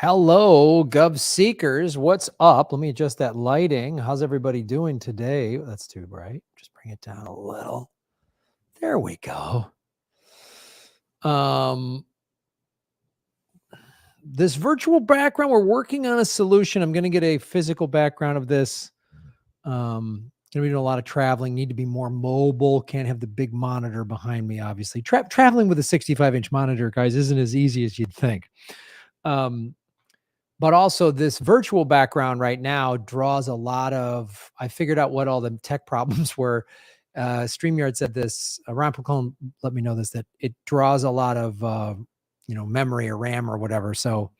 Hello, Gov Seekers. What's up? Let me adjust that lighting. How's everybody doing today? That's too bright. Just bring it down a little. There we go. This virtual background, we're working on a solution. I'm going to get a physical background of this. Going to be doing a lot of traveling. Need to be more mobile. Can't have the big monitor behind me, obviously. Traveling with a 65-inch monitor, guys, isn't as easy as you'd think. But also this virtual background right now draws a lot of, I figured out what all the tech problems were. StreamYard said this, Ron Pacone let me know this, that it draws a lot of, memory or RAM or whatever. So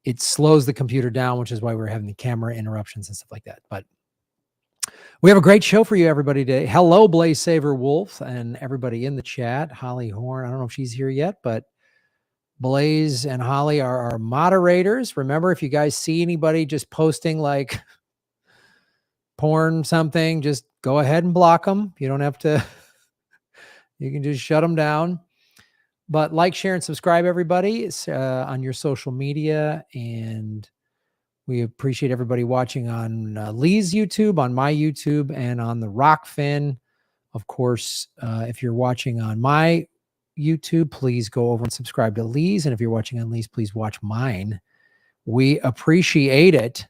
it slows the computer down, which is why we're having the camera interruptions and stuff like that. But we have a great show for you, everybody, today. Hello, Blaze Saver Wolf and everybody in the chat. Holly Horn, I don't know if she's here yet, but Blaze and Holly are our moderators. Remember, if you guys see anybody just posting like porn something, just go ahead and block them. You don't have to, you can just shut them down. But like, share, and subscribe, everybody, on your social media. And we appreciate everybody watching on Lee's YouTube, on my YouTube, and on the Rockfin. Of course, if you're watching on my YouTube, please go over and subscribe to Lee's. And if you're watching on Lee's, please watch mine. We appreciate it.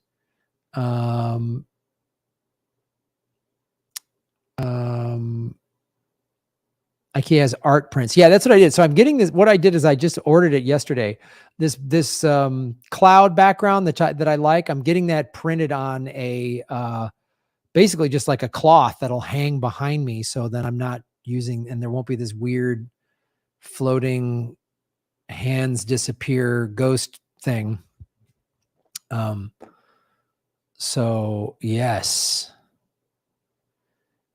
Like he has art prints. Yeah, that's what I did. So I'm getting this. What I did is I just ordered it yesterday. This cloud background that I like, I'm getting that printed on a basically just like a cloth that'll hang behind me, so that I'm not using, and there won't be this weird floating hands disappear ghost thing. So yes,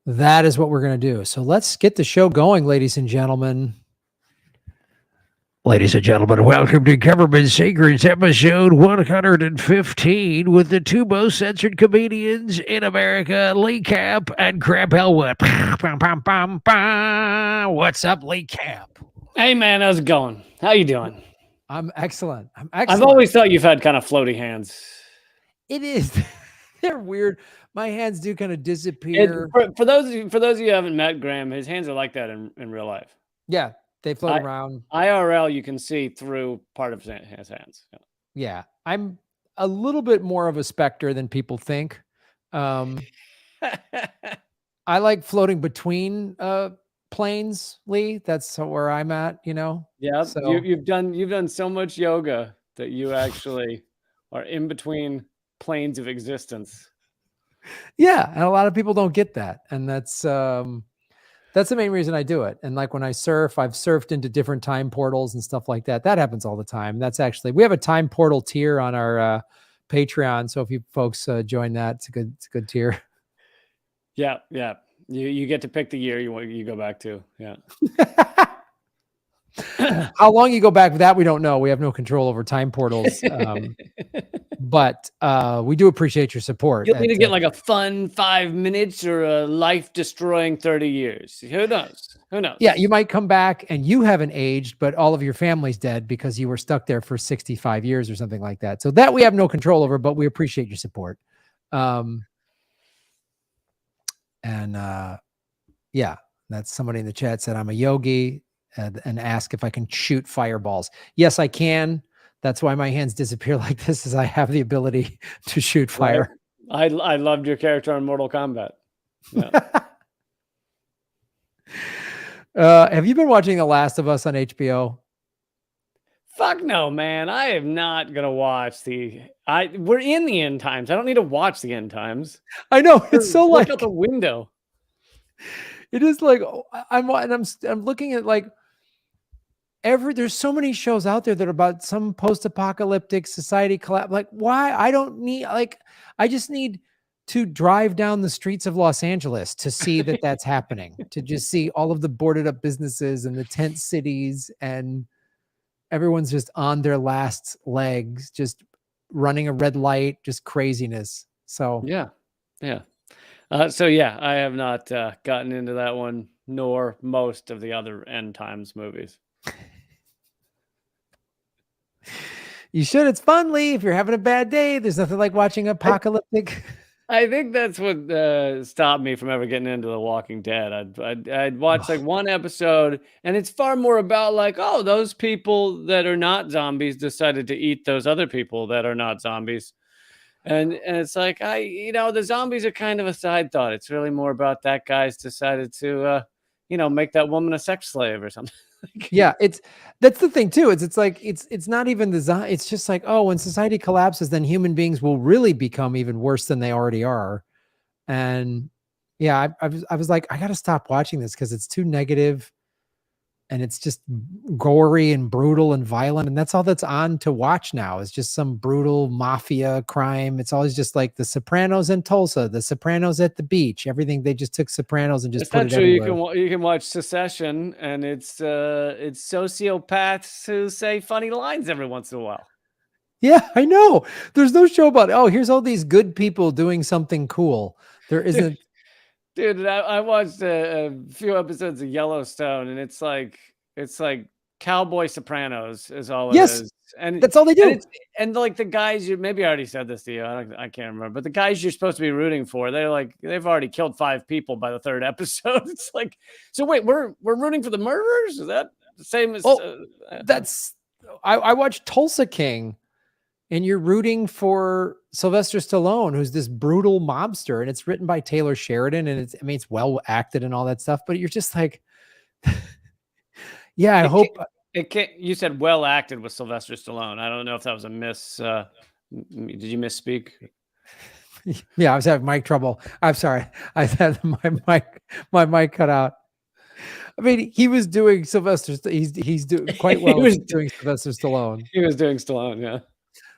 that is what we're going to do. So let's get the show going, ladies and gentlemen. Ladies and gentlemen, welcome to Government Secrets episode 115 with the two most censored comedians in America, Lee Camp and Crab Elwood. What's up, Lee Camp? Hey, man, how's it going? How you doing? I'm excellent. I've always thought you've had kind of floaty hands. It is. They're weird. My hands do kind of disappear. For those of you who haven't met Graham, his hands are like that in real life. Yeah, they float around. IRL, you can see through part of his hands. Yeah, I'm a little bit more of a specter than people think. I like floating between planes, Lee. That's where I'm at, you know. Yeah, so you've done so much yoga that you actually are in between planes of existence. Yeah, and a lot of people don't get that, and that's the main reason I do it. And like when I surf, I've surfed into different time portals and stuff like that. That happens all the time. That's actually, we have a time portal tier on our Patreon. So if you folks join that, it's a good tier. Yeah, yeah. You get to pick the year you go back to. Yeah. How long you go back with that, we don't know. We have no control over time portals. But we do appreciate your support. You'll need to get like a fun 5 minutes or a life-destroying 30 years. Who knows? Who knows? Yeah, you might come back and you haven't aged, but all of your family's dead because you were stuck there for 65 years or something like that. So that we have no control over, but we appreciate your support. Yeah, that's somebody in the chat said I'm a yogi and ask if I can shoot fireballs. Yes, I can. That's why my hands disappear like this, is I have the ability to shoot fire. Right. I loved your character in Mortal Kombat. Yeah. Have you been watching The Last of Us on HBO? Fuck no, man. I am not gonna watch we're in the end times. I don't need to watch the end times. I know, it's so look out the window. It is like I'm looking at like there's so many shows out there that are about some post-apocalyptic society collapse. Like, why? I just need to drive down the streets of Los Angeles to see that that's happening, to just see all of the boarded up businesses and the tent cities, and everyone's just on their last legs, just running a red light, just craziness. So yeah. So yeah, I have not gotten into that one, nor most of the other end times movies. You should. It's fun, Lee. If you're having a bad day, there's nothing like watching apocalyptic. I think that's what stopped me from ever getting into The Walking Dead. I'd watch like one episode, and it's far more about like, oh, those people that are not zombies decided to eat those other people that are not zombies, and it's like the zombies are kind of a side thought. It's really more about that guy's decided to make that woman a sex slave or something. Yeah, that's the thing too. It's like it's not even it's just like, oh, when society collapses, then human beings will really become even worse than they already are. And yeah, I was like, I got to stop watching this because it's too negative, and it's just gory and brutal and violent, and that's all that's on to watch now is just some brutal mafia crime. It's always just like The Sopranos in Tulsa, The Sopranos at the beach, everything. They just took Sopranos and just It's put not it true. everywhere. You can watch Secession, and it's sociopaths who say funny lines every once in a while. Yeah, I know. There's no show about, oh, here's all these good people doing something cool. There isn't. Dude, I watched a few episodes of Yellowstone, and it's like Cowboy Sopranos is all it Yes, is, and that's all they do. and like the guys maybe I already said this to you, I can't remember, but the guys you're supposed to be rooting for, they've already killed 5 people by the 3rd episode. It's like, so wait, we're rooting for the murderers? Is that the same as? I watched Tulsa King, and you're rooting for Sylvester Stallone, who's this brutal mobster, and it's written by Taylor Sheridan, and it's well acted and all that stuff, but you're just like, yeah, I hope. It can't. You said well acted with Sylvester Stallone. I don't know if that was a miss. Did you misspeak? Yeah, I was having mic trouble. I'm sorry. I had my mic cut out. I mean, he was doing Sylvester. He's doing quite well. Doing Sylvester Stallone. He was doing Stallone, yeah.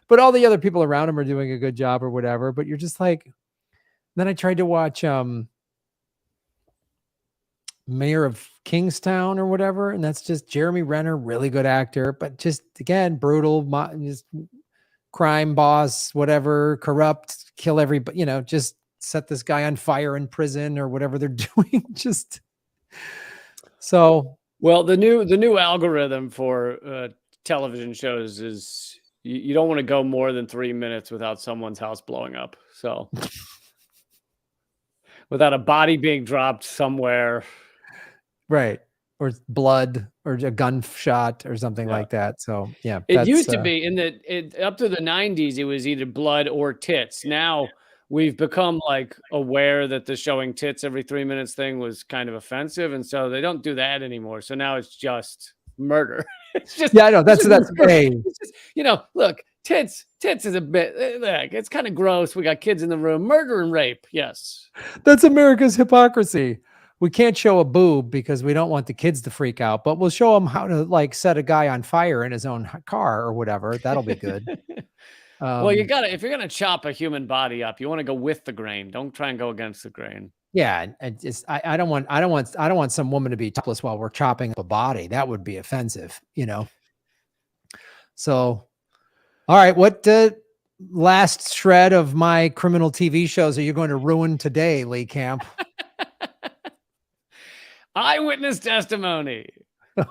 But all the other people around him are doing a good job or whatever. But you're just like. Then I tried to watch Mayor of Kingstown or whatever, and that's just Jeremy Renner, really good actor, but just again brutal, just crime boss, whatever, corrupt, kill everybody. Just set this guy on fire in prison or whatever they're doing. Just so well, the new algorithm for television shows is you don't want to go more than 3 minutes without someone's house blowing up. So without a body being dropped somewhere. Right. Or blood or a gunshot or something like that. So yeah. It used to be up to the 90s, it was either blood or tits. Now we've become like aware that the showing tits every 3 minutes thing was kind of offensive. And so they don't do that anymore. So now it's just murder. It's just, yeah, I know. That's great. It's just, look, tits is a bit, it's kind of gross. We got kids in the room, murder and rape. Yes. That's America's hypocrisy. We can't show a boob because we don't want the kids to freak out, but we'll show them how to like set a guy on fire in his own car or whatever. That'll be good. Well, if you're going to chop a human body up, you want to go with the grain. Don't try and go against the grain. Yeah. I don't want some woman to be topless while we're chopping up a body. That would be offensive, So, all right. What last shred of my criminal TV shows are you going to ruin today, Lee Camp? Eyewitness testimony.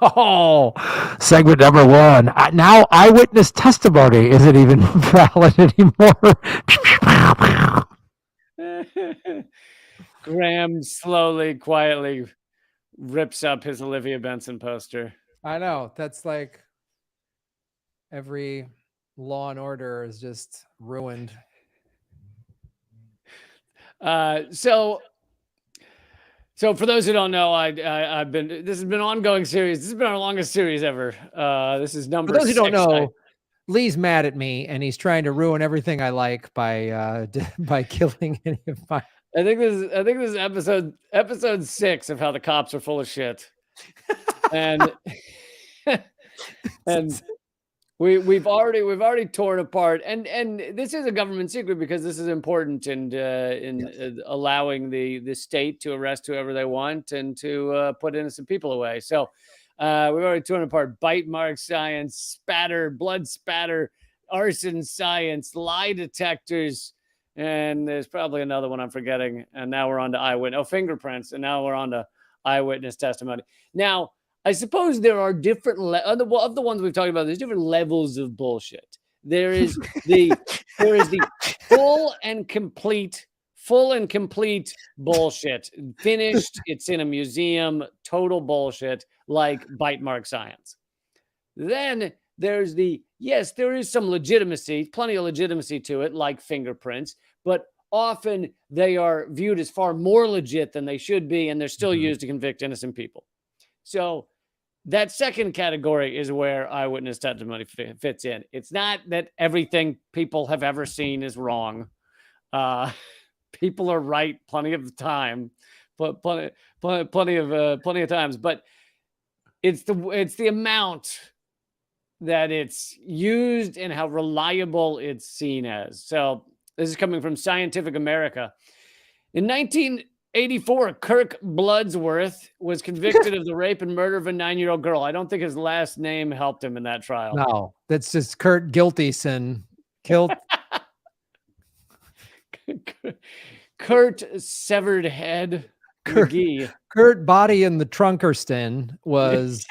Oh, segment number 1. Now eyewitness testimony isn't even valid anymore. Graham slowly, quietly rips up his Olivia Benson poster. I know. That's like every Law and Order is just ruined. So for those who don't know, this has been an ongoing series. This has been our longest series ever. This is number 6. For those who don't know, Lee's mad at me and he's trying to ruin everything I like by killing any of my. I think this is episode 6 of how the cops are full of shit. And we've already torn apart, and this is a government secret because this is important in allowing the state to arrest whoever they want and to put innocent people away. So we've already torn apart bite mark science, spatter, blood spatter, arson science, lie detectors, and there's probably another one I'm forgetting. And now we're on to eyewitness, fingerprints, and now we're on to eyewitness testimony. Now, I suppose there are different of the ones we've talked about. There's different levels of bullshit. There is the full and complete bullshit. Finished. It's in a museum. Total bullshit, like bite mark science. Then there's yes, there is some legitimacy, plenty of legitimacy to it, like fingerprints, but often they are viewed as far more legit than they should be, and they're still used to convict innocent people. So that second category is where eyewitness testimony fits in. It's not that everything people have ever seen is wrong. People are right plenty of the time, but plenty of times. But it's the amount that it's used and how reliable it's seen as. So this is coming from Scientific America. In 1984, Kirk Bloodsworth was convicted of the rape and murder of a 9-year-old girl. I don't think his last name helped him in that trial. No, that's just Kurt Giltyson. Kurt Severed Head McGee. Kurt Body in the Trunkerston was...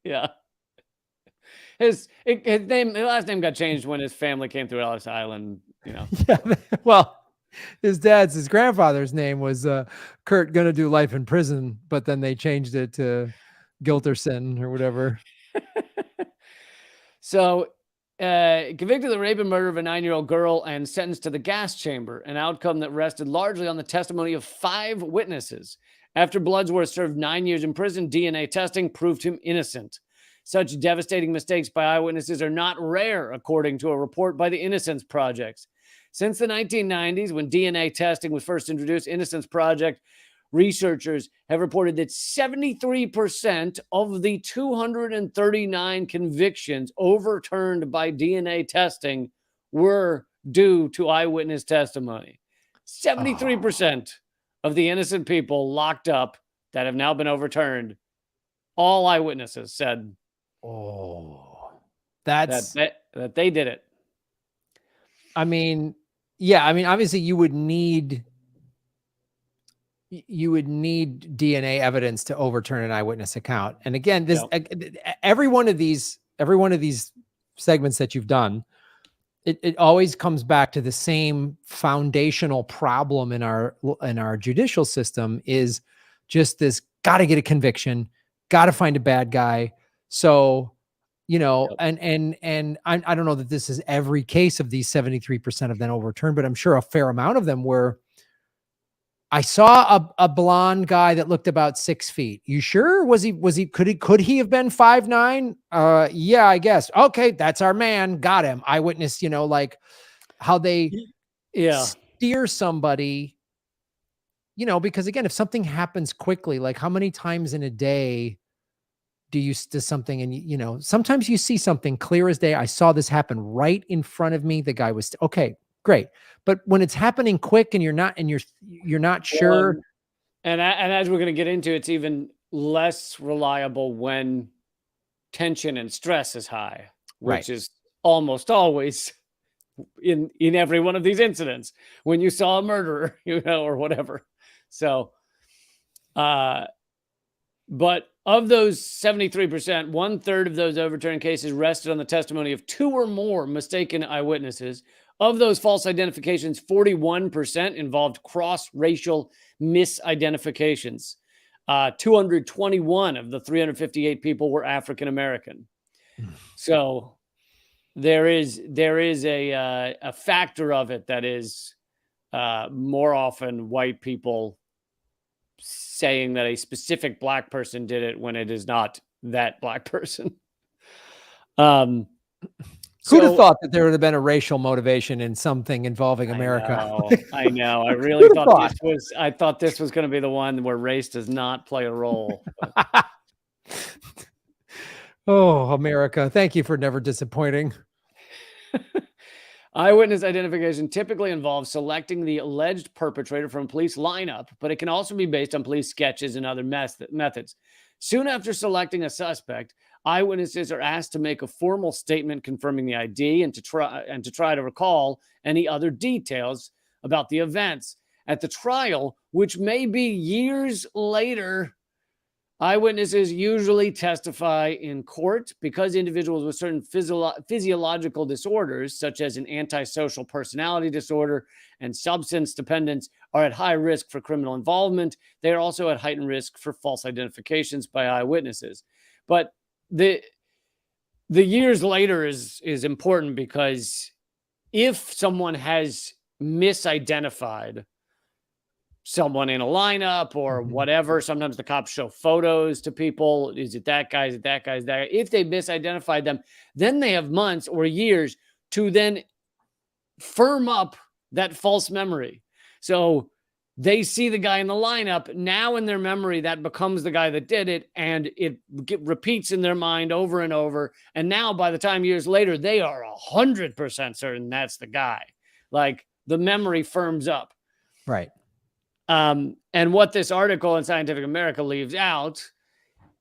Yeah. His last name got changed when his family came through Ellis Island, you know. Yeah, well, his grandfather's name was Kurt gonna do life in prison, but then they changed it to Gilterson or whatever. So, convicted of the rape and murder of a 9-year-old girl and sentenced to the gas chamber, an outcome that rested largely on the testimony of 5 witnesses. After Bloodsworth served 9 years in prison, DNA testing proved him innocent. Such devastating mistakes by eyewitnesses are not rare, according to a report by the Innocence Project. Since the 1990s, when DNA testing was first introduced, Innocence Project researchers have reported that 73% of the 239 convictions overturned by DNA testing were due to eyewitness testimony. 73% of the innocent people locked up that have now been overturned, all eyewitnesses said that they did it. I mean, yeah, I mean, obviously you would need DNA evidence to overturn an eyewitness account. And again, this every one of these segments that you've done, it always comes back to the same foundational problem in our judicial system, is just this: got to get a conviction, got to find a bad guy. So, you know, and I don't know that this is every case of these 73% of them overturned, but I'm sure a fair amount of them were. I saw a blonde guy that looked about 6 feet. You sure? Could he have been 5'9"? Yeah, I guess. Okay, that's our man. Got him. Eyewitness, you know, like how they steer somebody, you know, because again, if something happens quickly, like how many times in a day does something, and you know, sometimes you see something clear as day. I saw this happen right in front of me. The guy was okay. Great. But when it's happening quick and you're not sure. And as we're going to get into, it's even less reliable when tension and stress is high, which is almost always in every one of these incidents when you saw a murderer, you know, or whatever. So, but of those 73%, 1/3 of those overturned cases rested on the testimony of 2 or more mistaken eyewitnesses. Of those false identifications, 41% involved cross-racial misidentifications. 221 of the 358 people were African American. So there is a factor of it that is more often white people saying that a specific black person did it when it is not that black person. Who'd have thought that there would have been a racial motivation in something involving America? I know. I really thought this was going to be the one where race does not play a role. Oh, America. Thank you for never disappointing. Eyewitness identification typically involves selecting the alleged perpetrator from a police lineup, but it can also be based on police sketches and other methods. Soon after selecting a suspect, eyewitnesses are asked to make a formal statement confirming the ID and to try to recall any other details about the events. At the trial, which may be years later, Eyewitnesses usually testify in court because individuals with certain physiological disorders, such as an antisocial personality disorder and substance dependence, are at high risk for criminal involvement. They are also at heightened risk for false identifications by eyewitnesses. But the years later is important, because if someone has misidentified someone in a lineup or whatever, sometimes the cops show photos to people. Is it that guy? Is it that guy? Is that guy? If they misidentified them, then they have months or years to then firm up that false memory. So they see the guy in the lineup. Now in their memory, that becomes the guy that did it, and it repeats in their mind over and over. And now by the time years later, they are 100% certain that's the guy. Like, the memory firms up. Right. And what this article in Scientific America leaves out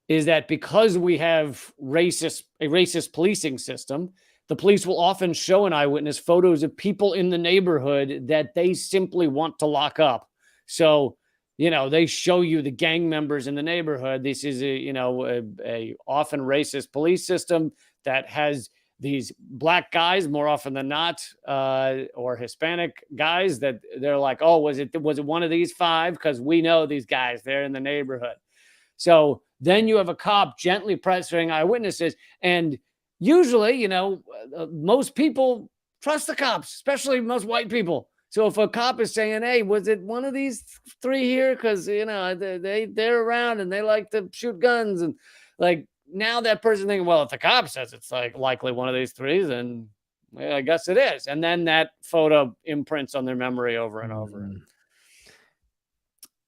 is that because we have a racist policing system, the police will often show an eyewitness photos of people in the neighborhood that they simply want to lock up. So, they show you the gang members in the neighborhood. This is a often racist police system that has these black guys more often than not, or Hispanic guys that they're like, oh, was it one of these five? Because we know these guys, they're in the neighborhood. So then you have a cop gently pressuring eyewitnesses. And usually, most people trust the cops, especially most white people. So if a cop is saying, hey, was it one of these three here? Because, they're around and they like to shoot guns. And like, now that person thinking, well, if the cop says it's like likely one of these three, then I guess it is. And then that photo imprints on their memory over and over.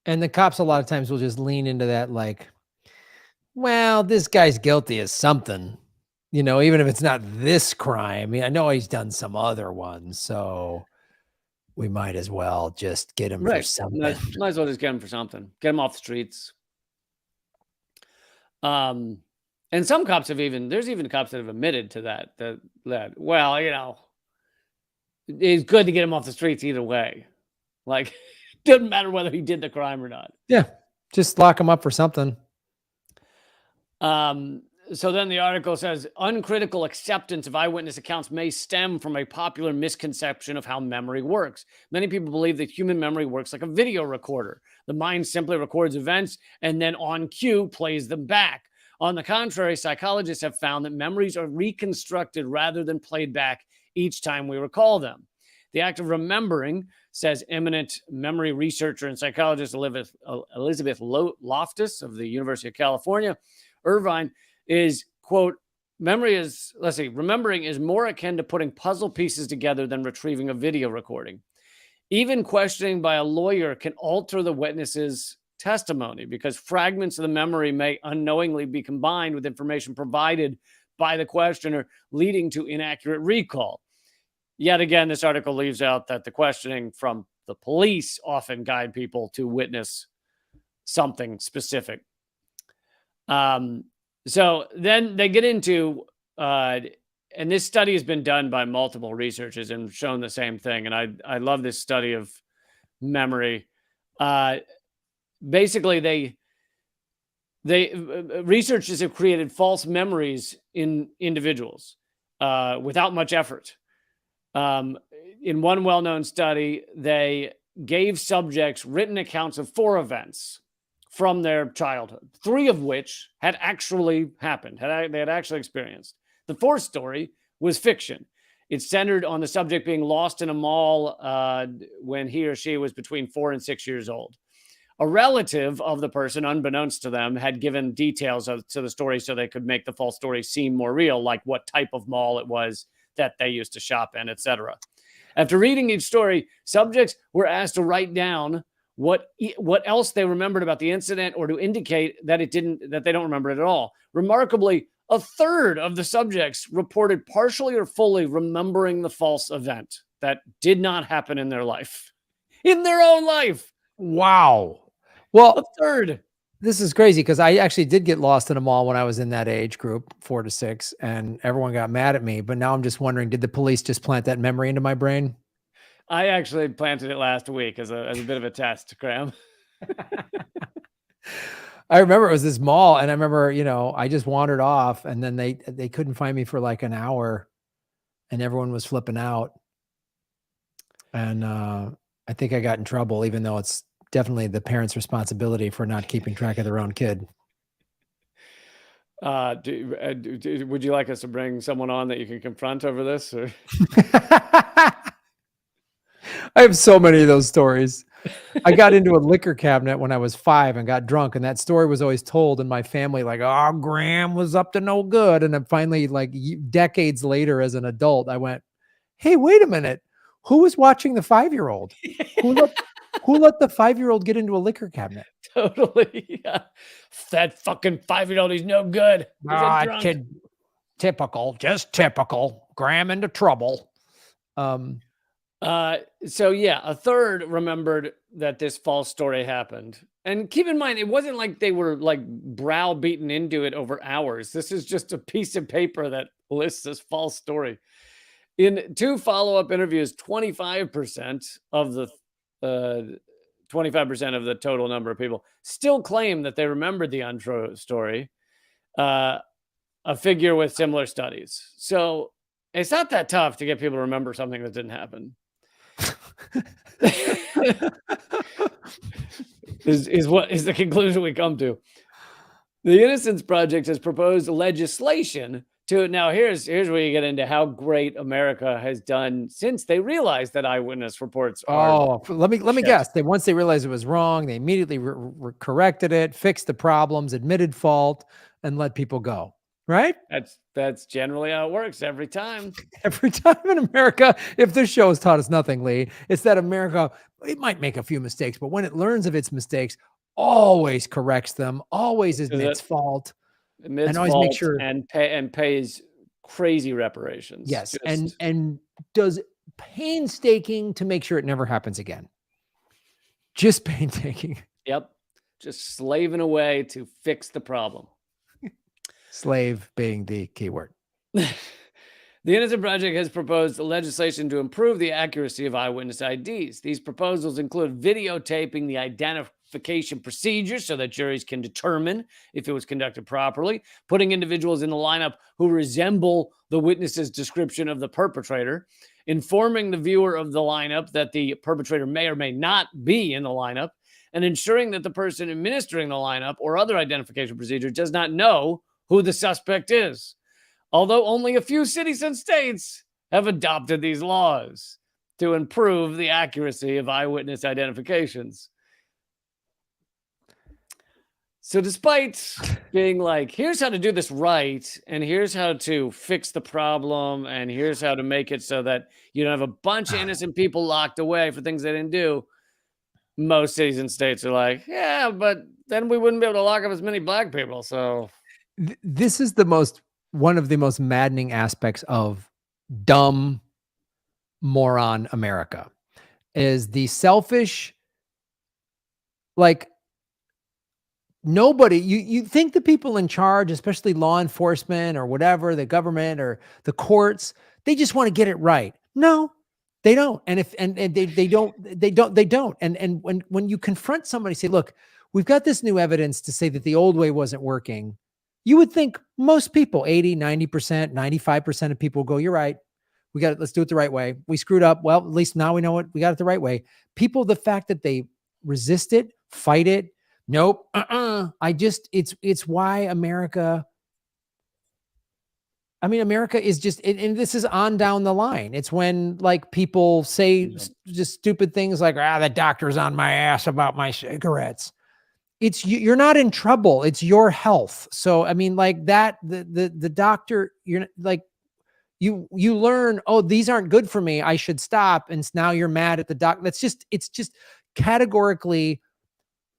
And the cops a lot of times will just lean into that, like, well, this guy's guilty of something, even if it's not this crime. I mean, I know he's done some other ones, so we might as well just get him for something. Might as well just get him for something. Get him off the streets. And some cops there's even cops that have admitted to that, well, it's good to get him off the streets either way. Like, doesn't matter whether he did the crime or not. Yeah. Just lock him up for something. So then the article says, uncritical acceptance of eyewitness accounts may stem from a popular misconception of how memory works. Many people believe that human memory works like a video recorder. The mind simply records events and then on cue plays them back. On the contrary, psychologists have found that memories are reconstructed rather than played back each time we recall them. The act of remembering, says eminent memory researcher and psychologist Elizabeth Loftus of the University of California, Irvine, is, quote, remembering is more akin to putting puzzle pieces together than retrieving a video recording. Even questioning by a lawyer can alter the witness's testimony because fragments of the memory may unknowingly be combined with information provided by the questioner, leading to inaccurate recall. Yet again, this article leaves out that the questioning from the police often guide people to witness something specific. So then they get into, and this study has been done by multiple researchers and shown the same thing. And I love this study of memory. Basically, researchers have created false memories in individuals without much effort. In one well-known study, they gave subjects written accounts of 4 events from their childhood, 3 of which had actually happened, they had actually experienced. The 4th story was fiction. It centered on the subject being lost in a mall when he or she was between 4 and 6 years old. A relative of the person, unbeknownst to them, had given details to the story so they could make the false story seem more real, like what type of mall it was that they used to shop in, etc. After reading each story, subjects were asked to write down what else they remembered about the incident or to indicate that they don't remember it at all. Remarkably, a third of the subjects reported partially or fully remembering the false event that did not happen in their life, in their own life. Wow. Well, a third. This is crazy because I actually did get lost in a mall when I was in that age group, 4 to 6, and everyone got mad at me. But now I'm just wondering, did the police just plant that memory into my brain? I actually planted it last week as a bit of a test, Graham. I remember it was this mall, and I remember, I just wandered off, and then they couldn't find me for like an hour, and everyone was flipping out. And I think I got in trouble, even though it's definitely the parents' responsibility for not keeping track of their own kid. Would you like us to bring someone on that you can confront over this? Or? I have so many of those stories. I got into a liquor cabinet when I was 5 and got drunk, and that story was always told in my family, like, "Oh, Graham was up to no good." And then finally, like decades later, as an adult, I went, "Hey, wait a minute, who was watching the 5-year-old? Who let the 5-year-old get into a liquor cabinet?" Totally. Yeah. That fucking 5-year-old, he's no good. He's a drunk. Kid, typical, just typical. Graham into trouble. So yeah, a third remembered that this false story happened. And keep in mind, it wasn't like they were like browbeaten into it over hours. This is just a piece of paper that lists this false story. In 2 follow-up interviews, 25% of the 25% of the total number of people still claim that they remembered the untrue story, a figure with similar studies. So it's not that tough to get people to remember something that didn't happen. is what is the conclusion we come to. The Innocence Project has proposed legislation to, now here's where you get into how great America has done since they realized that eyewitness reports are. Let me guess. Once they realized it was wrong, they immediately corrected it, fixed the problems, admitted fault, and let people go. Right? That's generally how it works every time. Every time in America, if this show has taught us nothing, Lee, it's that America, it might make a few mistakes, but when it learns of its mistakes, always corrects them, always admits fault, and always makes sure and pays crazy reparations. Yes, and does painstaking to make sure it never happens again. Just painstaking. Yep, just slaving away to fix the problem. Slave being the key word. The Innocent Project has proposed legislation to improve the accuracy of eyewitness IDs. These proposals include videotaping the identification procedure so that juries can determine if it was conducted properly, putting individuals in the lineup who resemble the witness's description of the perpetrator, informing the viewer of the lineup that the perpetrator may or may not be in the lineup, and ensuring that the person administering the lineup or other identification procedure does not know who the suspect is. Although only a few cities and states have adopted these laws to improve the accuracy of eyewitness identifications. So despite being like, here's how to do this right, and here's how to fix the problem, and here's how to make it so that you don't have a bunch of innocent people locked away for things they didn't do, most cities and states are like, yeah, but then we wouldn't be able to lock up as many black people. So this is one of the most maddening aspects of dumb moron America, is the selfish, like, nobody, you think the people in charge, especially law enforcement or whatever, the government or the courts, they just want to get it right. No, they don't. And they don't. And when you confront somebody, say, look, we've got this new evidence to say that the old way wasn't working. You would think most people, 80, 90%, 95% of people go, you're right. We got it. Let's do it the right way. We screwed up. Well, at least now we know we got it the right way. People, the fact that they resist it, fight it. Nope. It's why America. I mean, America is just, and this is on down the line. It's when like people say just stupid things like, the doctor's on my ass about my cigarettes. It's you're not in trouble. It's your health. So, I mean, like that, the doctor, you're like, you learn, oh, these aren't good for me. I should stop. And now you're mad at the doc. It's just categorically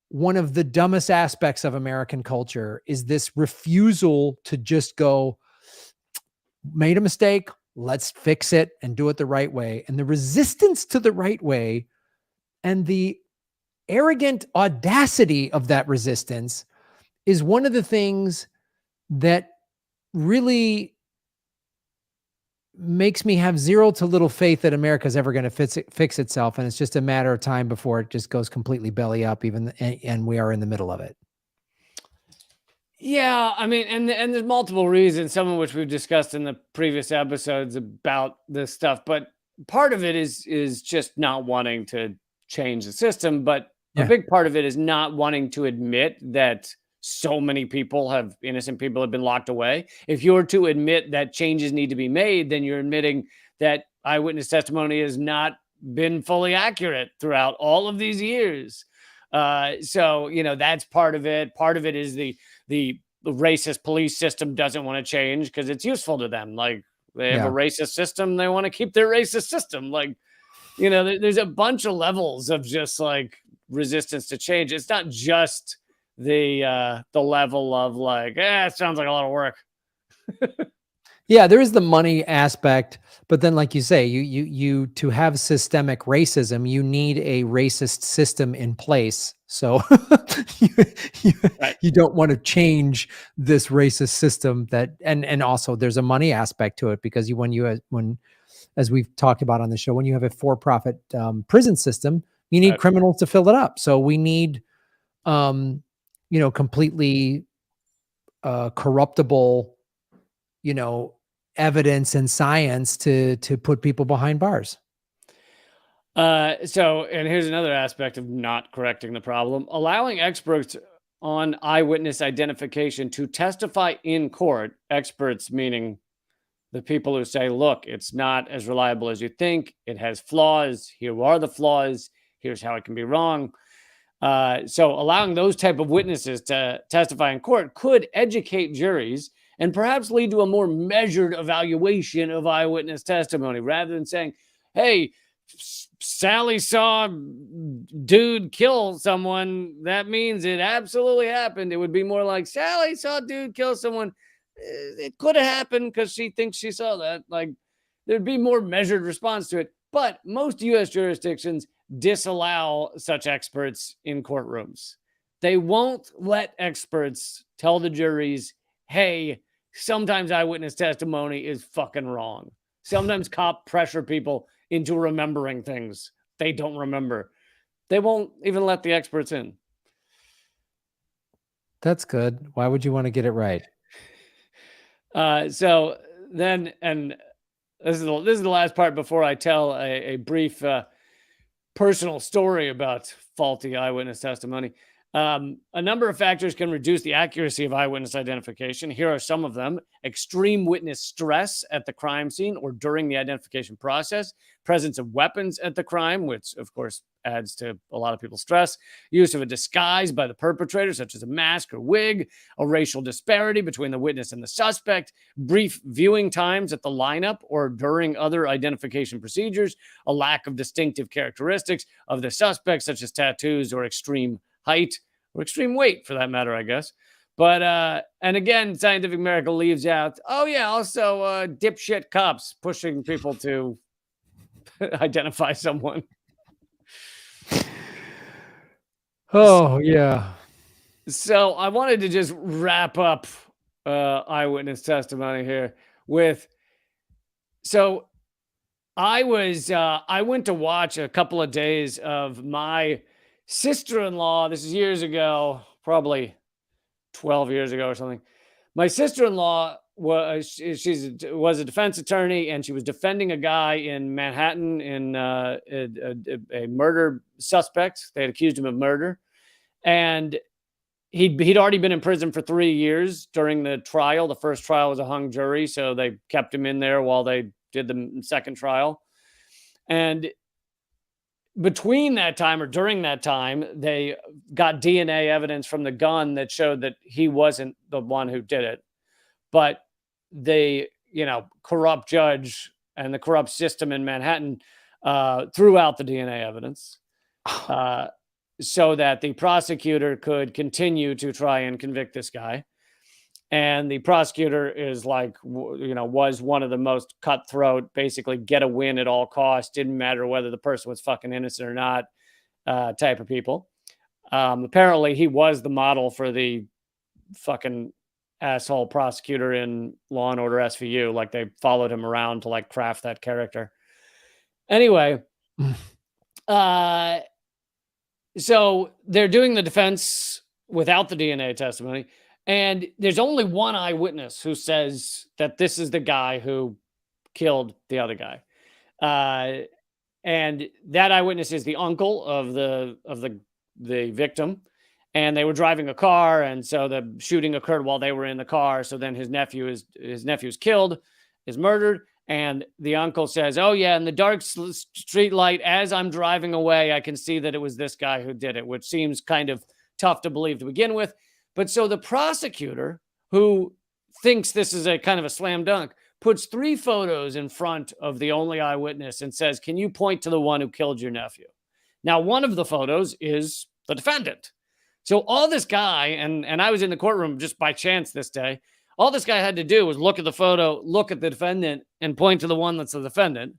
one of the dumbest aspects of American culture is this refusal to just go, made a mistake, let's fix it and do it the right way. And the resistance to the right way and the arrogant audacity of that resistance is one of the things that really makes me have zero to little faith that America's ever going to fix itself. And it's just a matter of time before it just goes completely belly up, and we are in the middle of it. Yeah, I mean, and there's multiple reasons, some of which we've discussed in the previous episodes about this stuff, but part of it is just not wanting to change the system, but a Yeah. big part of it is not wanting to admit that so many innocent people have been locked away. If you're to admit that changes need to be made, then you're admitting that eyewitness testimony has not been fully accurate throughout all of these years. So, that's part of it. Part of it is the racist police system doesn't want to change because it's useful to them. Like, they have a Yeah. racist system, they want to keep their racist system. Like, there's a bunch of levels of just like resistance to change. It's not just the level of like, it sounds like a lot of work. Yeah, there is the money aspect, but then like you say, you to have systemic racism, you need a racist system in place. So you, you, Right. you don't want to change this racist system and also there's a money aspect to it because when as we've talked about on the show, when you have a for-profit prison system, you need Right. criminals to fill it up. So we need completely corruptible evidence and science to put people behind bars. And here's another aspect of not correcting the problem: allowing experts on eyewitness identification to testify in court. Experts meaning the people who say, look, it's not as reliable as you think. It has flaws. Here are the flaws. Here's how it can be wrong. So allowing those type of witnesses to testify in court could educate juries and perhaps lead to a more measured evaluation of eyewitness testimony rather than saying, hey, Sally saw dude kill someone. That means it absolutely happened. It would be more like Sally saw dude kill someone. It could have happened because she thinks she saw that. Like, there'd be more measured response to it. But most U.S. jurisdictions disallow such experts in courtrooms. They won't let experts tell the juries, hey, sometimes eyewitness testimony is fucking wrong. Sometimes cop pressure people into remembering things they don't remember. They won't even let the experts in. That's good. Why would you want to get it right? So then, and this is the last part before I tell a brief personal story about faulty eyewitness testimony. A number of factors can reduce the accuracy of eyewitness identification. Here are some of them: extreme witness stress at the crime scene or during the identification process, presence of weapons at the crime, which of course adds to a lot of people's stress, use of a disguise by the perpetrator, such as a mask or wig, a racial disparity between the witness and the suspect, brief viewing times at the lineup or during other identification procedures, a lack of distinctive characteristics of the suspect, such as tattoos or extreme height or extreme weight for that matter, I guess. But and again, Scientific America leaves out, oh yeah, also dipshit cops pushing people to identify someone. Oh yeah. So I wanted to just wrap up eyewitness testimony here with, so I went to watch a couple of days of my sister-in-law. This is years ago, probably 12 years ago or something. My sister-in-law was a defense attorney, and she was defending a guy in Manhattan in a murder suspect. They had accused him of murder, and he'd already been in prison for 3 years during the trial. The first trial was a hung jury, so they kept him in there while they did the second trial. And between that time or during that time, they got DNA evidence from the gun that showed that he wasn't the one who did it. But the corrupt judge and the corrupt system in Manhattan threw out the DNA evidence so that the prosecutor could continue to try and convict this guy. And the prosecutor is like, was one of the most cutthroat, basically get a win at all costs, didn't matter whether the person was fucking innocent or not, type of people. Apparently he was the model for the fucking asshole prosecutor in Law and Order SVU. Like, they followed him around to like craft that character. Anyway, so they're doing the defense without the DNA testimony. And there's only one eyewitness who says that this is the guy who killed the other guy. And that eyewitness is the uncle of the victim. And they were driving a car, and so the shooting occurred while they were in the car. So then his nephew is killed, is murdered, and the uncle says, "Oh yeah, in the dark street light, as I'm driving away, I can see that it was this guy who did it," which seems kind of tough to believe to begin with. But so the prosecutor, who thinks this is a kind of a slam dunk, puts 3 photos in front of the only eyewitness and says, "Can you point to the one who killed your nephew?" Now, one of the photos is the defendant. So all this guy, and I was in the courtroom just by chance this day, all this guy had to do was look at the photo, look at the defendant, and point to the one that's the defendant.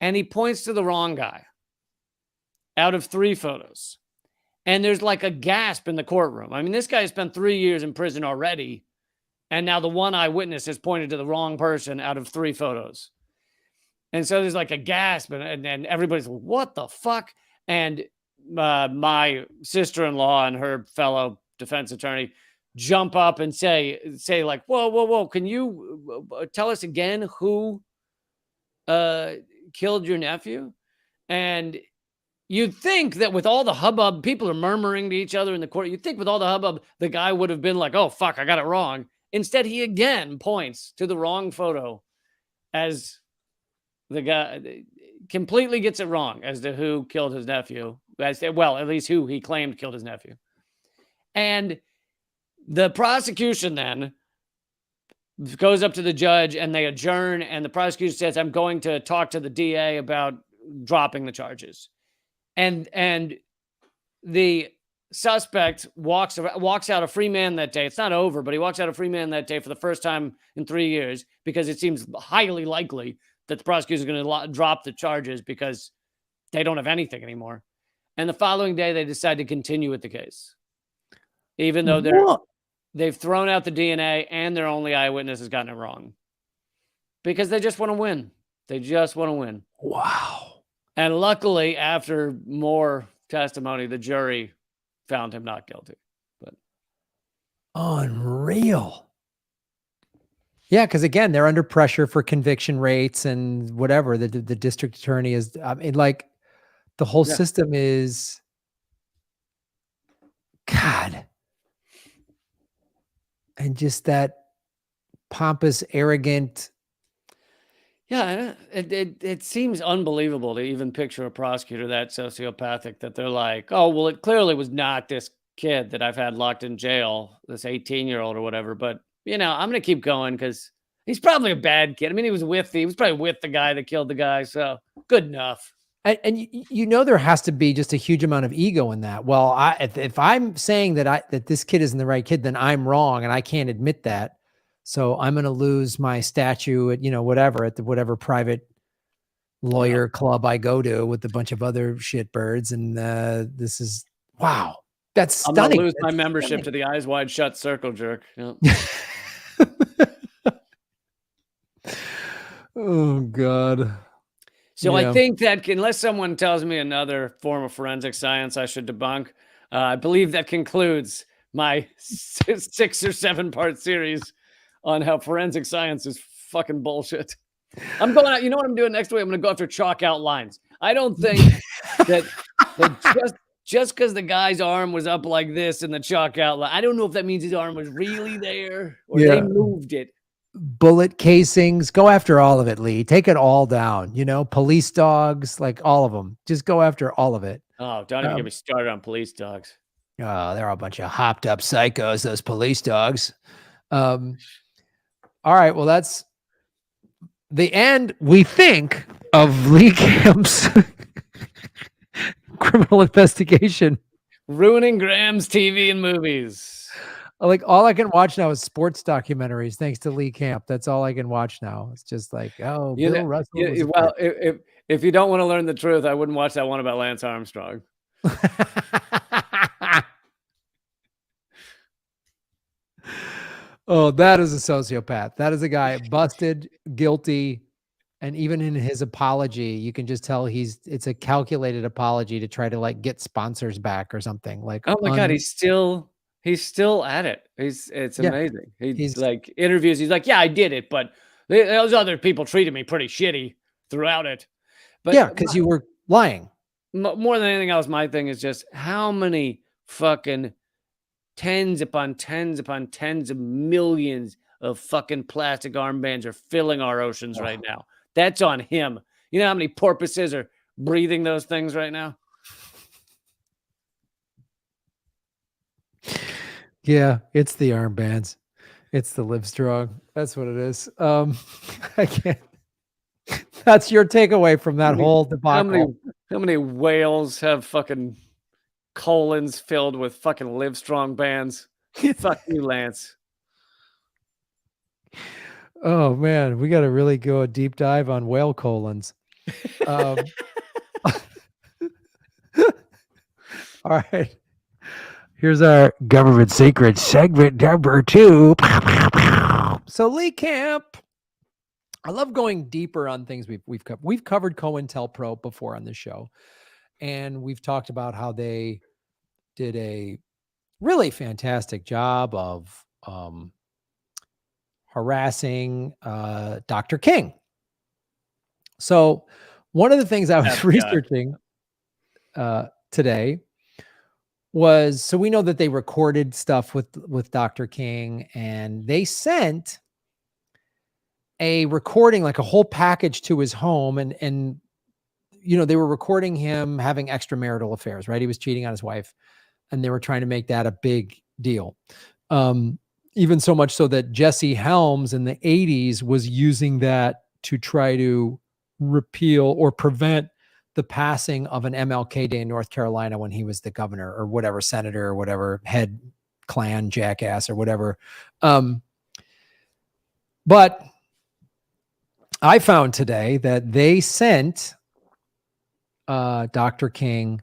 And he points to the wrong guy out of 3 photos. And there's like a gasp in the courtroom. I mean, this guy spent 3 years in prison already. And now the one eyewitness has pointed to the wrong person out of 3 photos. And so there's like a gasp, and everybody's like, what the fuck? And my sister-in-law and her fellow defense attorney jump up and say like, whoa, can you tell us again who killed your nephew? And you'd think that with all the hubbub, people are murmuring to each other in the court. You'd think with all the hubbub, the guy would have been like, oh, fuck, I got it wrong. Instead, he again points to the wrong photo as the guy completely gets it wrong as to who killed his nephew. Well, at least who he claimed killed his nephew. And the prosecution then goes up to the judge and they adjourn. And the prosecution says, I'm going to talk to the DA about dropping the charges. And the suspect walks out a free man that day. It's not over, but he walks out a free man that day for the first time in 3 years, because it seems highly likely that the prosecutor is going to drop the charges because they don't have anything anymore. And the following day, they decide to continue with the case, even though they've thrown out the DNA and their only eyewitness has gotten it wrong, because they just want to win. They just want to win. Wow. And luckily, after more testimony, the jury found him not guilty. But unreal. Yeah, because again, they're under pressure for conviction rates and whatever. The district attorney is, I mean, like, the whole system is, God. And just that pompous, arrogant. Yeah, it seems unbelievable to even picture a prosecutor that sociopathic, that they're like, oh, well, it clearly was not this kid that I've had locked in jail, this 18-year-old or whatever. But, I'm going to keep going because he's probably a bad kid. I mean, he was probably with the guy that killed the guy. So good enough. And there has to be just a huge amount of ego in that. Well, if I'm saying that this kid isn't the right kid, then I'm wrong, and I can't admit that. So I'm going to lose my statue at whatever private lawyer club I go to with a bunch of other shitbirds. And this is, wow, that's stunning. I'm going to lose my membership to the Eyes Wide Shut Circle Jerk. Yep. Oh God. So I think that unless someone tells me another form of forensic science I should debunk, I believe that concludes my 6 or 7 part series on how forensic science is fucking bullshit. I'm going out. You know what I'm doing next week? I'm going to go after chalk out lines. I don't think that just because the guy's arm was up like this in the chalk out line, I don't know if that means his arm was really there or they moved it. Bullet casings, go after all of it, Lee. Take it all down. Police dogs, like all of them. Just go after all of it. Oh, don't even get me started on police dogs. Oh, they're a bunch of hopped up psychos, those police dogs. All right, well, that's the end, we think, of Lee Camp's criminal investigation. Ruining Graham's TV and movies. Like, all I can watch now is sports documentaries, thanks to Lee Camp. That's all I can watch now. It's just like, oh, Bill Russell. Well, if you don't want to learn the truth, I wouldn't watch that one about Lance Armstrong. Oh, that is a sociopath. That is a guy busted, guilty, and even in his apology, you can just tell it's a calculated apology to try to like get sponsors back or something. Like, oh my God, he's still He's still at it. It's Yeah, amazing. He he's like interviews. He's like, yeah, I did it, but those other people treated me pretty shitty throughout it. But yeah, because you were lying. more than anything else, my thing is just how many fucking tens upon tens upon tens of millions of fucking plastic armbands are filling our oceans right now. That's on him. You know how many porpoises are breathing those things right now? Yeah, it's the armbands. It's the Live Strong. That's what it is. I can't. That's your takeaway from that whole debacle. How many whales have fucking colons filled with fucking Live Strong bands? Fuck you, Lance. Oh man, we got to really go a deep dive on whale colons. All right. Here's our government secret segment number 2. So Lee Camp, I love going deeper on things we've covered. We've covered COINTELPRO before on this show, and we've talked about how they did a really fantastic job of harassing Dr. King. So one of the things I was researching today was, so we know that they recorded stuff with Dr. King, and they sent a recording, like a whole package to his home, and you know, they were recording him having extramarital affairs, right? He was cheating on his wife, and they were trying to make that a big deal. Even so much so that Jesse Helms in the 80s was using that to try to repeal or prevent the passing of an MLK Day in North Carolina when he was the governor or whatever, senator or whatever, head Klan jackass or whatever. But I found today that they sent Dr. King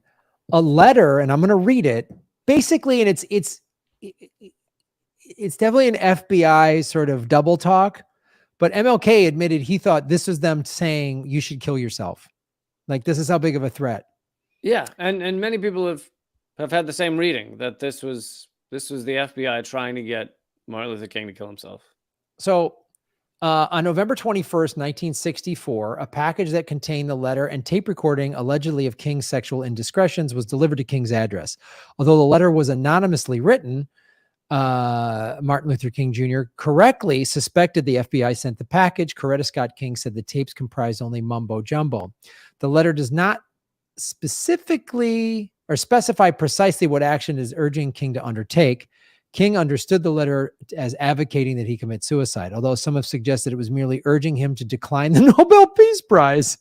a letter, and I'm going to read it basically. And it's definitely an FBI sort of double talk, but MLK admitted he thought this was them saying you should kill yourself. Like, this is how big of a threat. Yeah, and many people have had the same reading, that this was the FBI trying to get Martin Luther King to kill himself. So on November 21st, 1964, a package that contained the letter and tape recording allegedly of King's sexual indiscretions was delivered to King's address. Although the letter was anonymously written, Martin Luther King Jr. correctly suspected the FBI sent the package. Coretta Scott King said the tapes comprised only mumbo jumbo. The letter does not specifically or specify precisely what action is urging King to undertake. King understood the letter as advocating that he commit suicide, although some have suggested it was merely urging him to decline the Nobel Peace Prize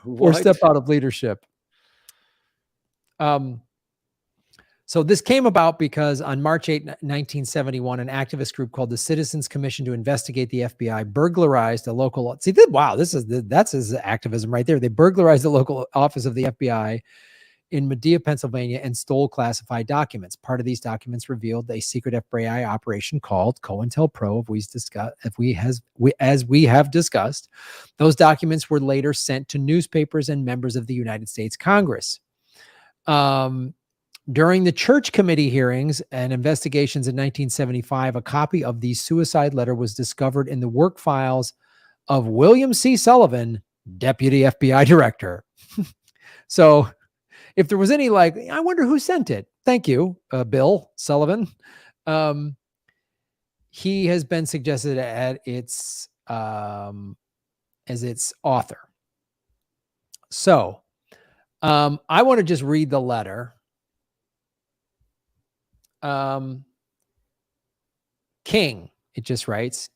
or step out of leadership. So this came about because on March 8, 1971, an activist group called the Citizens Commission to Investigate the FBI burglarized a local. See, wow, that's his activism right there. They burglarized the local office of the FBI in Medea, Pennsylvania, and stole classified documents. Part of these documents revealed a secret FBI operation called COINTELPRO, as we have discussed. Those documents were later sent to newspapers and members of the United States Congress. During the Church Committee hearings and investigations in 1975, a copy of the suicide letter was discovered in the work files of William C. Sullivan, Deputy FBI Director. So if there was any, like, I wonder who sent it. Thank you, Bill Sullivan. He has been suggested as its author. So I want to just read the letter. King, it just writes.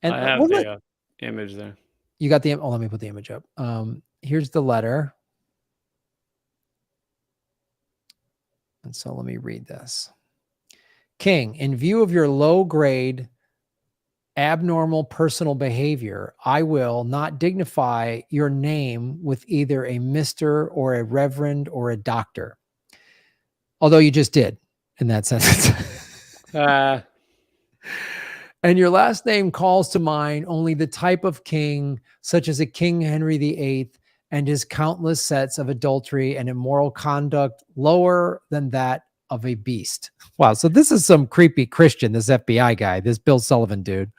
And I have the image there. You got the, let me put the image up. Here's the letter. And so let me read this. King, in view of your low grade, abnormal personal behavior, I will not dignify your name with either a Mr. or a Reverend or a Doctor. Although you just did in that sentence. And your last name calls to mind only the type of king, such as a King Henry VIII, and his countless sets of adultery and immoral conduct lower than that of a beast. Wow. So this is some creepy Christian, this FBI guy, this Bill Sullivan dude.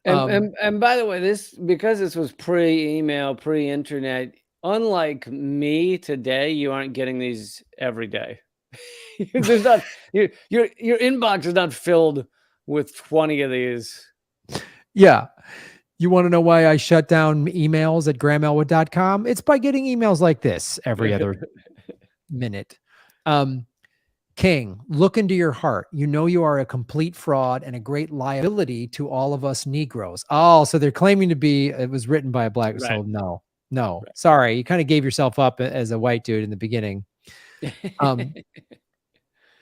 And by the way, because this was pre-email, pre-internet, unlike me today, you aren't getting these every day. There's not your inbox is not filled with 20 of these. Yeah. You want to know why I shut down emails at grahamelwood.com? It's by getting emails like this every other minute. King, look into your heart. You know you are a complete fraud and a great liability to all of us Negroes. Oh, so they're claiming to be, it was written by a black, Right. so no, Right. sorry. You kind of gave yourself up as a white dude in the beginning.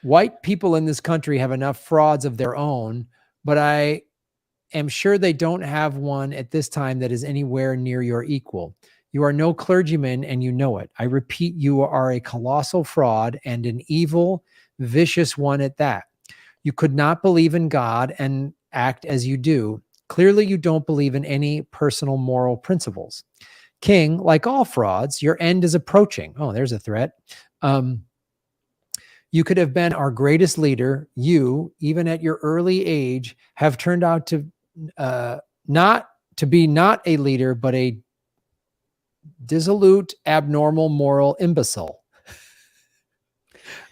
White people in this country have enough frauds of their own, but I am sure they don't have one at this time that is anywhere near your equal. You are no clergyman and you know it. I repeat, you are a colossal fraud and an evil, vicious one at that. You could not believe in God and act as you do. Clearly, you don't believe in any personal moral principles. King, like all frauds, your end is approaching. Oh, there's a threat. You could have been our greatest leader. You, even at your early age, have turned out to not a leader, but a dissolute, abnormal, moral imbecile.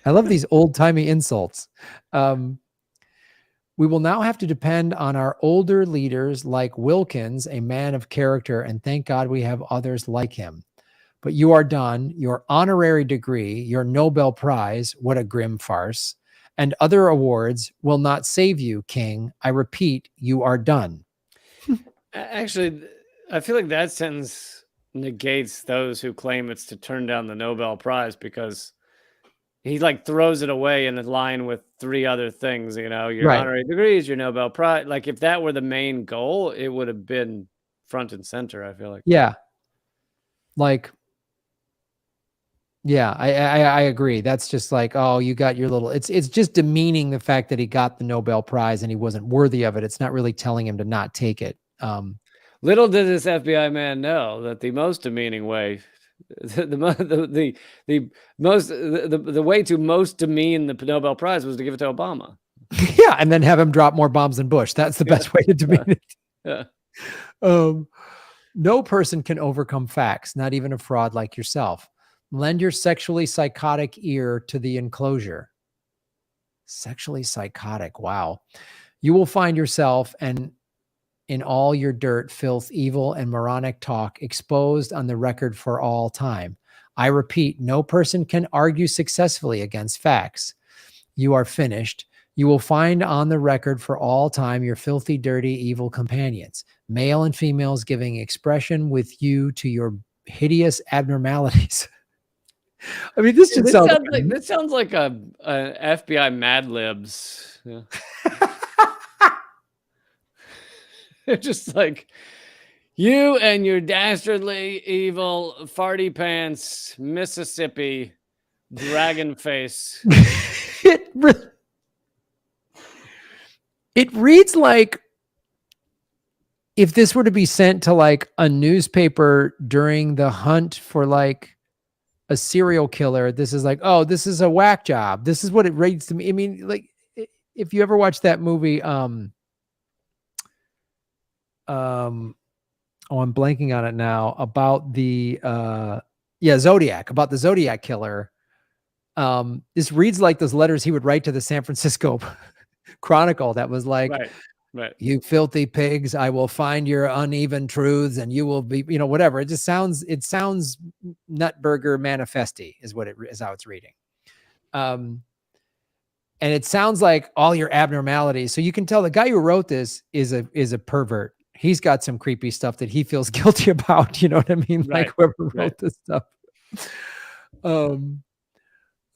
I love these old-timey insults. We will now have to depend on our older leaders like Wilkins, a man of character, and thank God we have others like him. But you are done. Your honorary degree, your Nobel Prize, what a grim farce, and other awards will not save you, King. I repeat, you are done. Actually, I feel like that sentence negates those who claim it's to turn down the Nobel Prize, because he like throws it away in a line with 3 other things, your Right. honorary degrees, your Nobel Prize. Like if that were the main goal, it would have been front and center, I feel like. Yeah. Like, yeah, I agree. That's just like, oh, you got your little, it's just demeaning the fact that he got the Nobel Prize and he wasn't worthy of it. It's not really telling him to not take it. Little did this FBI man know that the most demeaning way, the way to most demean the Nobel Prize was to give it to Obama. Yeah, and then have him drop more bombs than Bush. That's the best way to demean it. Yeah. No person can overcome facts, not even a fraud like yourself. Lend your sexually psychotic ear to the enclosure. Sexually psychotic. Wow. You will find yourself and in all your dirt, filth, evil, and moronic talk exposed on the record for all time. I repeat, no person can argue successfully against facts. You are finished. You will find on the record for all time your filthy, dirty, evil companions, male and females, giving expression with you to your hideous abnormalities. I mean, this sounds like a FBI Mad Libs. Yeah. They're just like, you and your dastardly, evil, farty pants, Mississippi, dragon face. It reads like if this were to be sent to like a newspaper during the hunt for like a serial killer, this is like, oh, this is a whack job. This is what it reads to me. I mean, like if you ever watched that movie, oh, I'm blanking on it now, about the Zodiac, about the Zodiac killer. This reads like those letters he would write to the San Francisco Chronicle that was like, right. You filthy pigs, I will find your uneven truths and you will be, whatever. It sounds Nutburger manifesty is what it is, how it's reading. And it sounds like all your abnormalities. So you can tell the guy who wrote this is a pervert. He's got some creepy stuff that he feels guilty about. You know what I mean? Right. Like whoever wrote this stuff.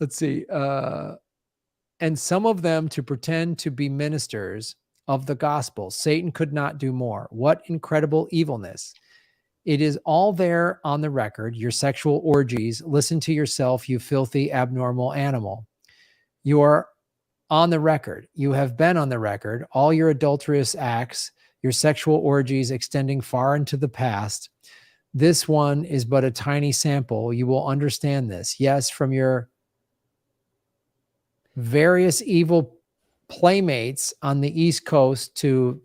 Let's see. And some of them to pretend to be ministers of the gospel. Satan could not do more. What incredible evilness. It is all there on the record. Your sexual orgies. Listen to yourself, you filthy, abnormal animal. You are on the record. You have been on the record. All your adulterous acts, your sexual orgies extending far into the past. This one is but a tiny sample. You will understand this. Yes, from your various evil playmates on the East Coast to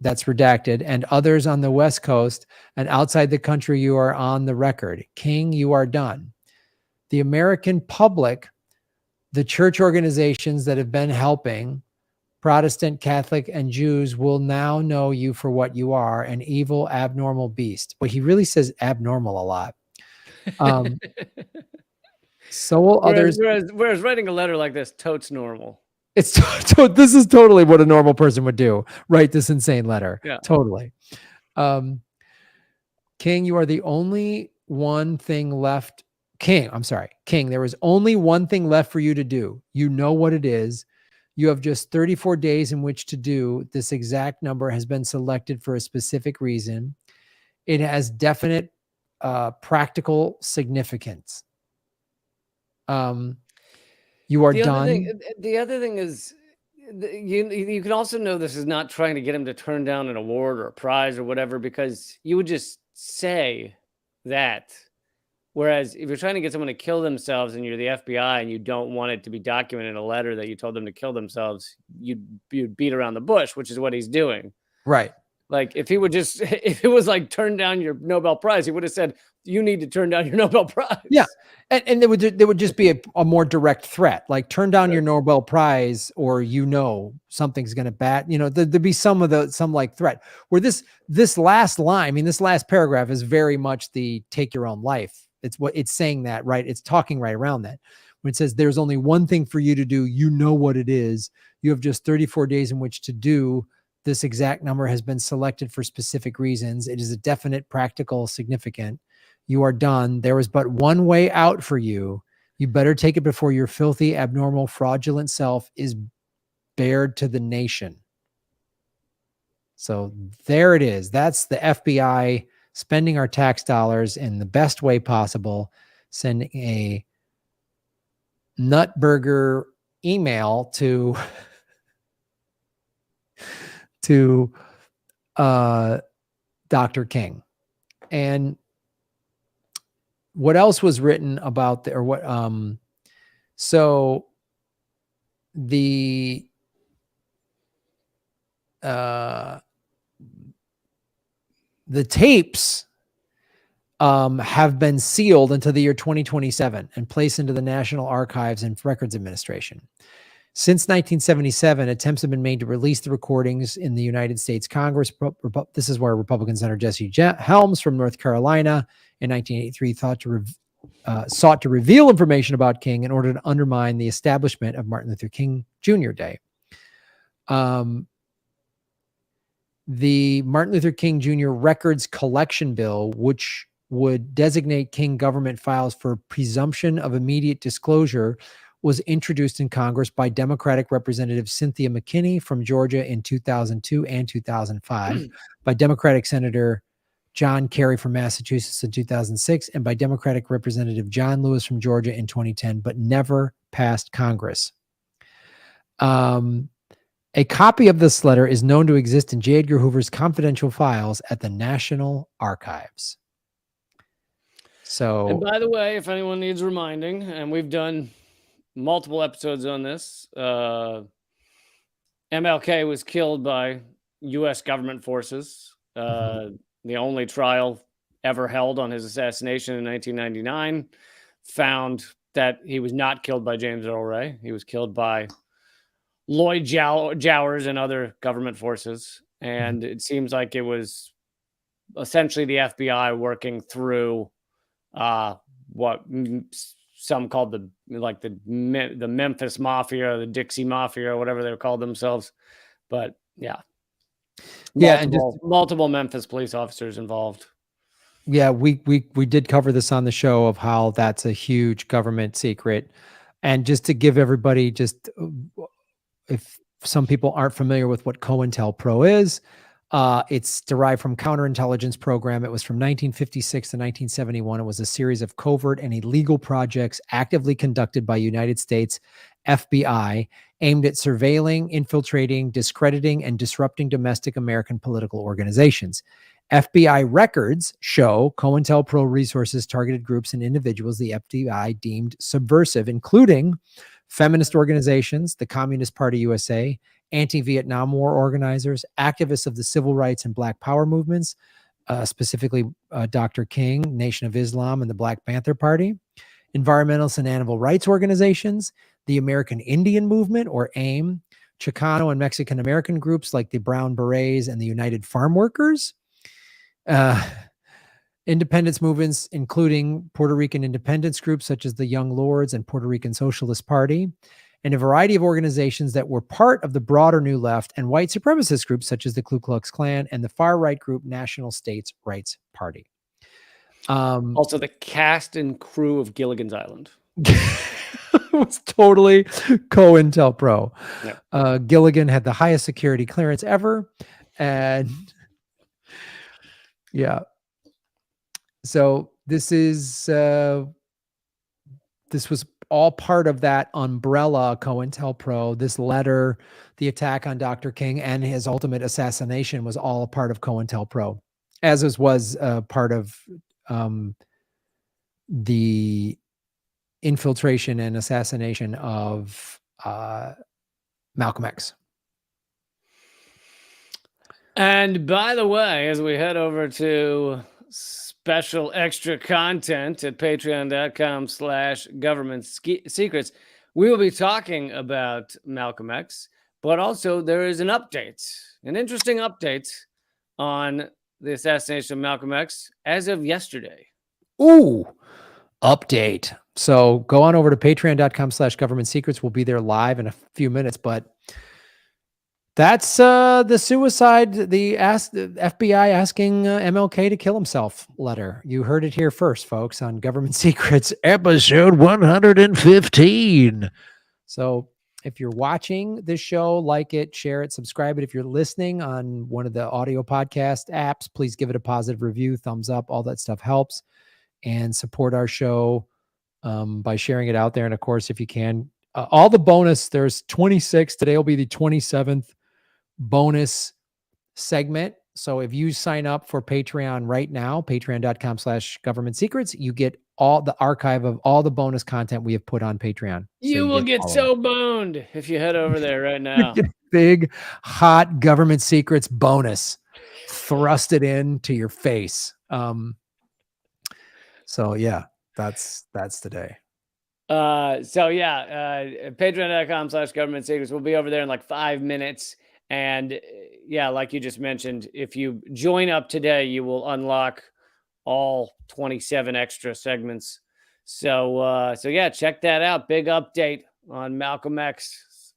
that's redacted, and others on the West Coast and outside the country, you are on the record. King, you are done. The American public, the church organizations that have been helping Protestant, Catholic, and Jews will now know you for what you are, an evil, abnormal beast. But he really says abnormal a lot. So will others. Whereas writing a letter like this, totes normal. It's this is totally what a normal person would do. Write this insane letter. Yeah. Totally. King, you are the only one thing left. King, I'm sorry. King, there is only one thing left for you to do. You know what it is. You have just 34 days in which to do. This exact number has been selected for a specific reason. It has definite practical significance. You are done. The other thing is, you can also know this is not trying to get him to turn down an award or a prize or whatever, because you would just say that. Whereas if you're trying to get someone to kill themselves and you're the FBI and you don't want it to be documented in a letter that you told them to kill themselves, you'd beat around the bush, which is what he's doing. Right. Like if he would just, if it was like turn down your Nobel Prize, he would have said, you need to turn down your Nobel Prize. Yeah. And there would just be a more direct threat, like turn down your Nobel Prize, or, something's going to there'd be some like threat, where this last line, this last paragraph is very much the take your own life. It's what it's saying that, right? It's talking right around that. When it says there's only one thing for you to do, you know what it is. You have just 34 days in which to do. This exact number has been selected for specific reasons. It is a definite, practical, significant. You are done. There is but one way out for you. You better take it before your filthy, abnormal, fraudulent self is bared to the nation. So there it is. That's the FBI spending our tax dollars in the best way possible, sending a nutburger email to Dr. King. And what else was written about so the tapes have been sealed until the year 2027 and placed into the National Archives and Records Administration. Since 1977, attempts have been made to release the recordings in the United States Congress. This is where Republican Senator Jesse Helms from North Carolina in 1983 sought to reveal information about King in order to undermine the establishment of Martin Luther King Jr. Day. The Martin Luther King Jr. Records Collection Bill, which would designate King government files for presumption of immediate disclosure, was introduced in Congress by Democratic Representative Cynthia McKinney from Georgia in 2002 and 2005, by Democratic Senator John Kerry from Massachusetts in 2006, and by Democratic Representative John Lewis from Georgia in 2010, but never passed Congress. A copy of this letter is known to exist in J. Edgar Hoover's confidential files at the National Archives. So, and by the way, if anyone needs reminding, and we've done multiple episodes on this, MLK was killed by U.S. government forces. The only trial ever held on his assassination in 1999 found that he was not killed by James Earl Ray. He was killed by Lloyd Jowers and other government forces. And it seems like it was essentially the FBI working through what some called the Memphis Mafia, the Dixie Mafia, or whatever they called themselves. But yeah. Multiple Memphis police officers involved. Yeah, we did cover this on the show of how that's a huge government secret. And just to give everybody, just if some people aren't familiar with what COINTELPRO is, it's derived from counterintelligence program. It was from 1956 to 1971. It was a series of covert and illegal projects actively conducted by United States FBI aimed at surveilling, infiltrating, discrediting, and disrupting domestic American political organizations. FBI records show COINTELPRO resources targeted groups and individuals the FBI deemed subversive, including feminist organizations, the Communist Party USA, anti-Vietnam War organizers, activists of the civil rights and Black Power movements, specifically Dr. King, Nation of Islam, and the Black Panther Party, environmentalist and animal rights organizations, the American Indian Movement, or AIM, Chicano and Mexican American groups like the Brown Berets and the United Farm Workers, independence movements, including Puerto Rican independence groups such as the Young Lords and Puerto Rican Socialist Party, and a variety of organizations that were part of the broader New Left and white supremacist groups such as the Ku Klux Klan and the far-right group National States Rights Party. Also, the cast and crew of Gilligan's Island. It was totally COINTELPRO. Yeah. Gilligan had the highest security clearance ever. And yeah. So this was all part of that umbrella COINTELPRO. This letter, the attack on Dr. King and his ultimate assassination was all a part of COINTELPRO, as was part of the infiltration and assassination of Malcolm X. And by the way, as we head over to special extra content at patreon.com/government secrets, we will be talking about Malcolm X, but also there is an interesting update on the assassination of Malcolm X as of yesterday. Ooh, update. So go on over to patreon.com/government secrets. We'll be there live in a few minutes, but that's the suicide, the FBI asking MLK to kill himself letter. You heard it here first, folks, on Government Secrets, episode 115. So if you're watching this show, like it, share it, subscribe it. If you're listening on one of the audio podcast apps, please give it a positive review, thumbs up. All that stuff helps. And support our show by sharing it out there. And of course, if you can, all the bonus, there's 26. Today will be the 27th bonus segment. So if you sign up for Patreon right now, patreon.com/government secrets, you get all the archive of all the bonus content we have put on Patreon. You will get so boned if you head over there right now. Big, hot Government Secrets bonus. Thrust it into your face. So yeah, that's today. Patreon.com/government secrets. We'll be over there in like 5 minutes. And yeah, like you just mentioned, if you join up today, you will unlock all 27 extra segments. So yeah, check that out. Big update on Malcolm X.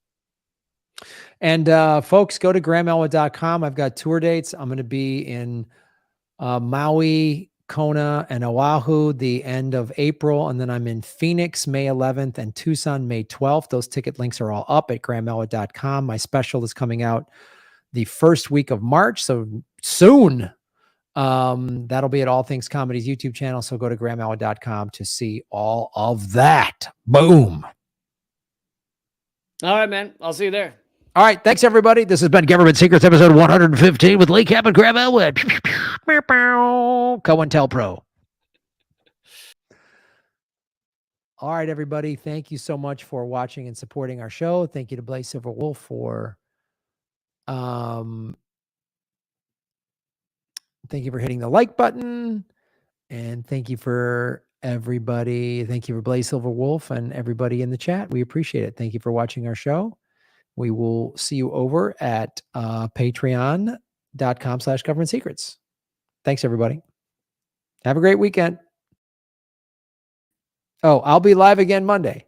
And folks, go to grahamelwood.com. I've got tour dates. I'm going to be in Maui, Kona, and Oahu the end of April. And then I'm in Phoenix, May 11th, and Tucson, May 12th. Those ticket links are all up at grahamelwood.com. My special is coming out the first week of March, so soon. That'll be at All Things Comedy's YouTube channel. So go to grahamelwood.com to see all of that. Boom. All right, man. I'll see you there. All right. Thanks, everybody. This has been Government Secrets, episode 115 with Lee Cap and Graham Elwood. COINTELPRO. All right, everybody. Thank you so much for watching and supporting our show. Thank you to Blaze Silver Wolf for thank you for hitting the like button. And thank you for everybody. Thank you for Blaze Silver Wolf and everybody in the chat. We appreciate it. Thank you for watching our show. We will see you over at patreon.com/government secrets. Thanks, everybody. Have a great weekend. Oh, I'll be live again Monday.